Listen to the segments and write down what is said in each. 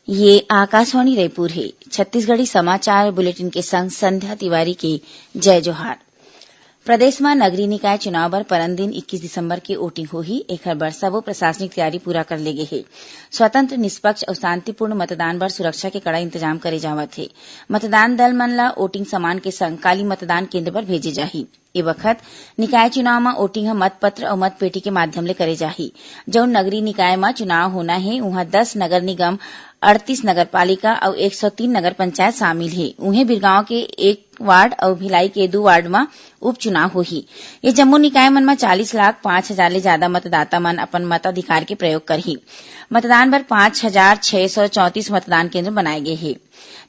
ये आकाशवाणी रायपुर है। छत्तीसगढ़ी समाचार बुलेटिन के संग संध्या तिवारी के जय जोहार। प्रदेश में नगरीय निकाय चुनाव बर परन दिन 21 दिसंबर के वोटिंग होही। एखर बर सबो प्रशासनिक तैयारी पूरा कर ले गे हे। स्वतंत्र, निष्पक्ष और शांतिपूर्ण मतदान बर सुरक्षा के कड़ा इंतजाम करे जावत हे। मतदान दल मन ला वोटिंग सामान के संग काली मतदान केंद्र पर भेजे जाही। ए वक्त निकाय चुनाव में वोटिंग ह मतपत्र और मतपेटी के माध्यम ले करे जाही। जौन नगरीय निकाय में चुनाव होना है उहाँ 10 नगर निगम, 38 नगर पालिका और 103 नगर पंचायत शामिल है। उन्हें बिरगांव के 1 वार्ड और भिलाई के 2 वार्ड में उपचुनाव होही। ये जम्मू निकाय मन में 40,05,000 ले ज्यादा मतदाता मन अपन मताधिकार के प्रयोग करही। मतदान बर 5,634 मतदान केंद्र बनाए गए हैं।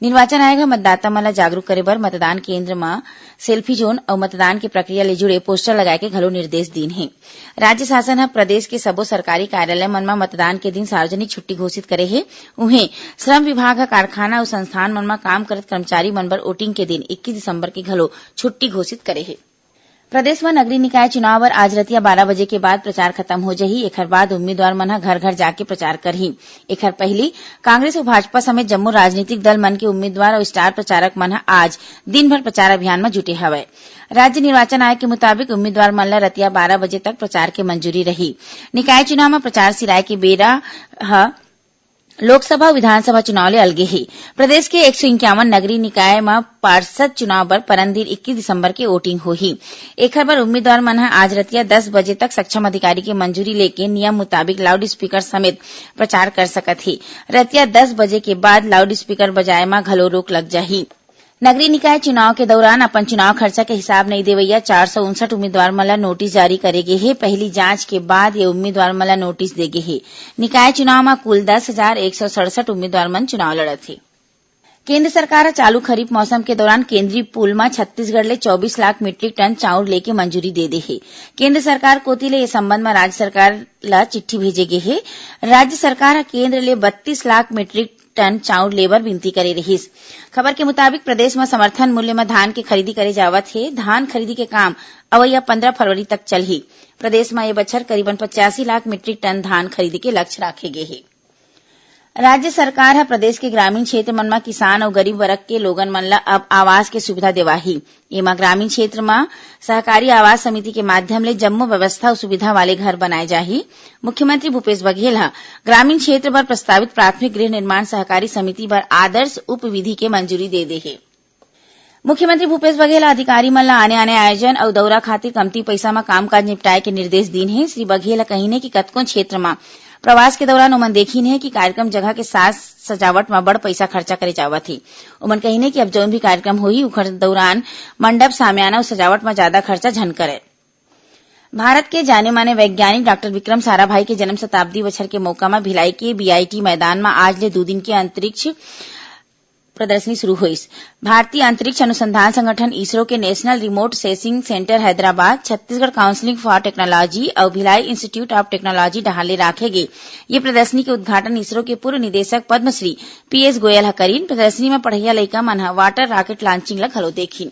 निर्वाचन आयोग ह मतदाता मन ला जागरूक करे बर मतदान केंद्र में सेल्फी जोन और मतदान के प्रक्रिया ले जुड़े पोस्टर लगाए के घलो निर्देश दीन है। राज्य शासन ह प्रदेश के सबो सरकारी कार्यालय मन में मतदान के दिन सार्वजनिक छुट्टी घोषित करे हे। उन्हें श्रम विभाग ह कारखाना और संस्थान मन में काम करत कर्मचारी मन बर वोटिंग के दिन 21 दिसंबर के घलो छुट्टी घोषित करे हे। प्रदेश में नगरीय निकाय चुनाव बर आज रतिया 12 बजे के बाद प्रचार खत्म हो जाही। एखर बाद उम्मीदवार मन ह घर घर जाके प्रचार करही। एखर पहली कांग्रेस और भाजपा समेत जम्मू राजनीतिक दल मन के उम्मीदवार और स्टार प्रचारक मन ह आज दिन भर प्रचार अभियान में जुटे हवय। राज्य निर्वाचन आयोग के मुताबिक उम्मीदवार मन ला रतिया 12 बजे तक प्रचार के मंजूरी रही। निकाय चुनाव में प्रचार सिराय के बेरा ह लोकसभा और विधानसभा चुनाव ले अलगे हे। प्रदेश के 151 नगरीय निकाय में पार्षद चुनाव बर परन दिन 21 दिसंबर के वोटिंग होही। एखर बर उम्मीदवार मन ह आज रतिया 10 बजे तक सक्षम अधिकारी के मंजूरी लेके नियम मुताबिक लाउड स्पीकर समेत प्रचार कर सकत हे। रतिया 10 बजे के बाद लाउड स्पीकर बजाए में घलो रोक लग जाही। नगरीय निकाय चुनाव के दौरान अपन चुनाव खर्चा के हिसाब नहीं देवैया 459 उम्मीदवार मन ला नोटिस जारी करे गे हे। पहली जांच के बाद ये उम्मीदवार मन ला नोटिस दे गे हे। निकाय चुनाव में कुल 10,167 उम्मीदवार मन चुनाव लड़त हे। केंद्र सरकार चालू खरीफ मौसम के दौरान केंद्रीय पूल में छत्तीसगढ़ ले 24 लाख मीट्रिक टन चाउर लेके मंजूरी दे दे हे। केंद्र सरकार कोती ले इस संबंध में राज्य सरकार ला चिट्ठी भेजे गे हे। राज्य सरकार केंद्र ले 32 लाख मीट्रिक टन चाउर लेबर विनती करे रहिस। खबर के मुताबिक प्रदेश में समर्थन मूल्य में धान के खरीदी करे जावत है। धान खरीदी के काम अवैया 15 फरवरी तक चलही। प्रदेश में ये बछर करीबन 85 लाख मीट्रिक टन धान खरीदी के लक्ष्य राखे गे हे। राज्य सरकार है प्रदेश के ग्रामीण क्षेत्र मन में किसान और गरीब वर्ग के लोगन मन ला अब आवास के सुविधा देवाही। एमा ग्रामीण क्षेत्र में सहकारी आवास समिति के माध्यम ले जम्मो व्यवस्था और सुविधा वाले घर बनाए जाही। मुख्यमंत्री भूपेश बघेल ह ग्रामीण क्षेत्र पर प्रस्तावित प्राथमिक गृह निर्माण सहकारी समिति पर आदर्श उप विधि के मंजूरी दे दे हे। मुख्यमंत्री भूपेश बघेल अधिकारी मन ला आने आयोजन और दौरा खातिर कमती पैसा में कामकाज निपटाए के निर्देश दीन हे। श्री बघेल कहीने कि कतको क्षेत्र में प्रवास के दौरान ओमन देखीन है कि कार्यक्रम जगह के साज सजावट में बड़ पैसा खर्चा करे जावत हे। ओमन कहीने कि अब जौन भी कार्यक्रम होही उखर दौरान मंडप, सामियाना और सजावट में ज्यादा खर्चा झन करे। भारत के जाने माने वैज्ञानिक डॉक्टर विक्रम साराभाई के जन्म शताब्दी बछर के मौका में भिलाई के बीआईटी मैदान में आज ले 2 दिन के अंतरिक्ष प्रदर्शनी शुरू हुई। भारतीय अंतरिक्ष अनुसंधान संगठन इसरो के national remote sensing centre Hyderabad, Chhattisgarh counselling for technology और भिलाई इंस्टीट्यूट ऑफ टेक्नोलॉजी डहाले राखे गए। ये प्रदर्शनी के उद्घाटन इसरो के पूर्व निदेशक पद्मश्री पीएस गोयल ह करीन। प्रदर्शनी में पढ़इया लइका मन ह वाटर रॉकेट लॉन्चिंग ला घलो देखीन।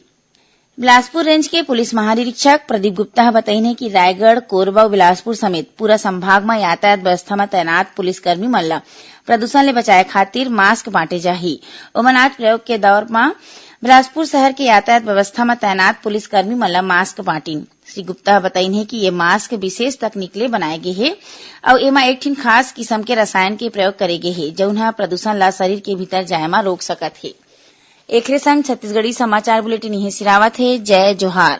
बिलासपुर रेंज के पुलिस महानिरीक्षक प्रदीप गुप्ता बताइन है कि रायगढ़, कोरबा और बिलासपुर समेत पूरा संभाग में यातायात व्यवस्था में तैनात पुलिसकर्मी मन ला प्रदूषण ले बचाए खातिर मास्क बांटे जाही। ओमन आज प्रयोग के दौर में बिलासपुर शहर के यातायात व्यवस्था में तैनात पुलिसकर्मी मन ला मास्क बांटिन। श्री गुप्ता बताइन है कि ये मास्क विशेष तकनीक ले बनाए गे हे और एमा एक ठिन खास किस्म के रसायन के प्रयोग करे गे हे जौन ह प्रदूषण ला शरीर के भीतर जाए में रोक सकत हे। एकरे संग छत्तीसगढ़ी समाचार बुलेटिन यही सिरावत है। जय जोहार।